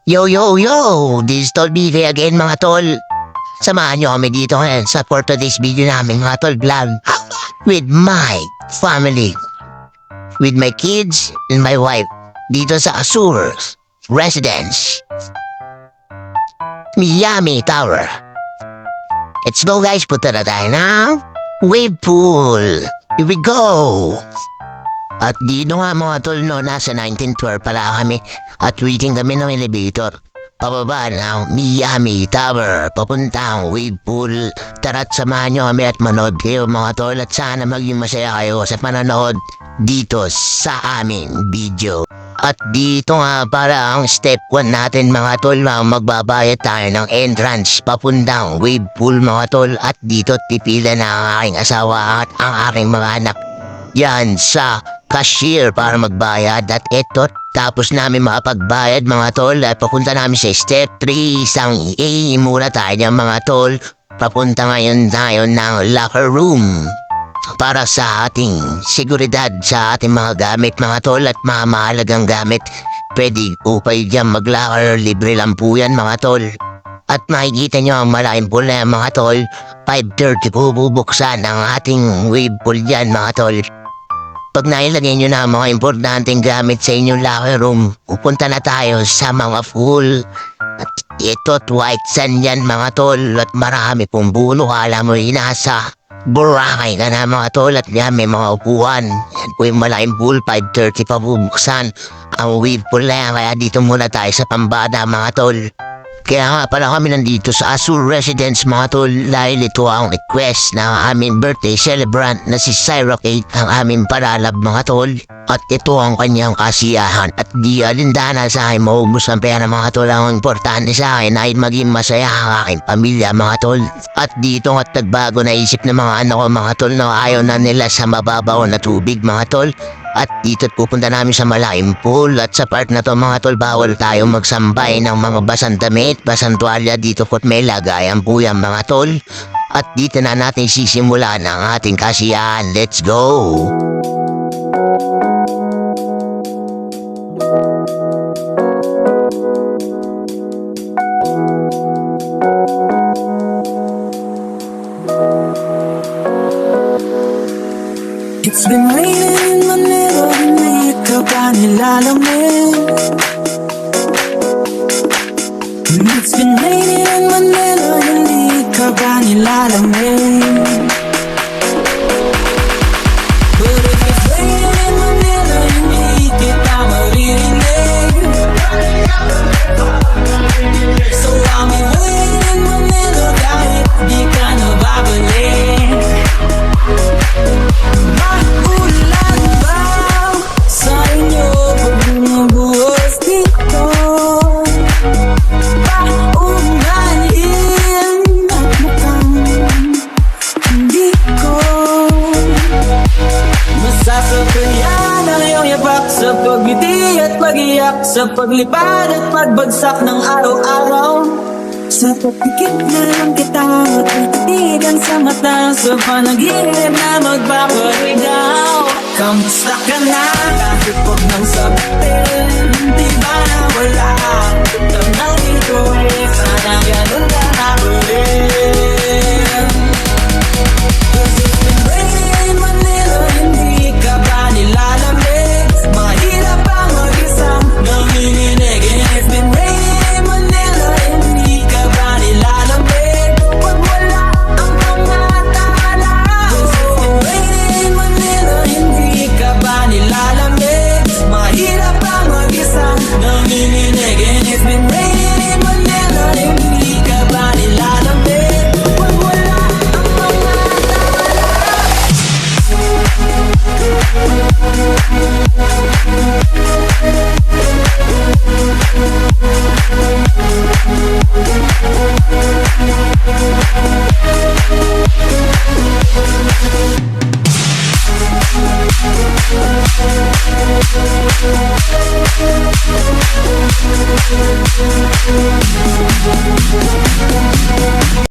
Yo, yo, yo! This is Tol BV again mga tol. Samahan nyo kami dito ngayon sa for today's video namin mga tol vlog. With my family. With my kids and my wife. Dito sa Azure Residence. Miami Tower. Let's go guys, punta na tayo na wave pool. Here we go! At dito nga mga tol no, nasa 19th floor pala kami at waiting kami ng elevator. Pababa ng Miami Tower, papuntang wave pool. Tara't samahan nyo kami at manood kayo mga tol at sana maging masaya kayo sa pananood dito sa aming video. At dito nga para ang step 1 natin mga tol, magbabayad tayo ng entrance papuntang wave pool mga tol. At dito tipila na ang aking asawa at ang aking mga anak. Yan sa cashier para magbayad at eto tapos namin makapagbayad mga tol at papunta namin sa step 3 isang muna tayo ng mga tol. Papunta ngayon tayo ng locker room para sa ating seguridad sa ating mga gamit mga tol at mga mahalagang gamit. Pwede upay dyan mag-locker, libre lang po yan mga tol. At makikita nyo ang malaking pool na yan mga tol. 5:30 po bubuksan ang ating wave pool dyan mga tol. Pag nailagay nyo na ang mga importanteng gamit sa inyong locker room, pupunta na tayo sa mga pool. At ito't white sand yan mga tol at marami pong bulo. Alam mo inasa Boracay ka na mga tol at yan may mga upuan. Yan po yung malaking pool, 5:30 pa bubuksan ang wave pool na yan. Kaya dito muna tayo sa pambada mga tol. Kaya nga pala kami nandito sa Azure Residence mga tol dahil ito ang request ng aming birthday celebrant na si Syra Kate ang aming paralab mga tol. At ito ang kanyang kasiyahan at di alindana sa akin maubos ang pera mga tol. Ang importante sa akin ay maging masaya ang aking pamilya mga tol. At dito at nagbago na isip ng mga anak ko mga tol na ayaw na nila sa mababaw na tubig mga tol. At dito't pupunta namin sa malaking pool at sa part na to mga tol bawal tayong magsambay ng mga basang damit, basang tuwalya dito ko't may lagayan po yan mga tol. At dito na natin sisimulan ang ating kasiyahan. Let's go! It's been raining in Manila, hindi ka ba nilalamig? It's been raining in Manila, hindi ka ba nilalamig? But if it's raining in Manila, hindi kita maririnig. So I'll be waiting in Manila kahit di ka na babalik. Maulan ba sa inyo pag bumubuhos dito? Paumanhin at mukhang hindi ko masasabayan ang iyong yapak sa pagngiti at pag-iyak, sa paglipad at pagbagsak ng araw-araw. Sa pagpikit na lang kita at pagtitigan sa mata, sa panaginip na magpapaligaw. Kamusta ka na? Kahit huwag nang sabihin, di ba na wala? Tama dito eh, sana ganun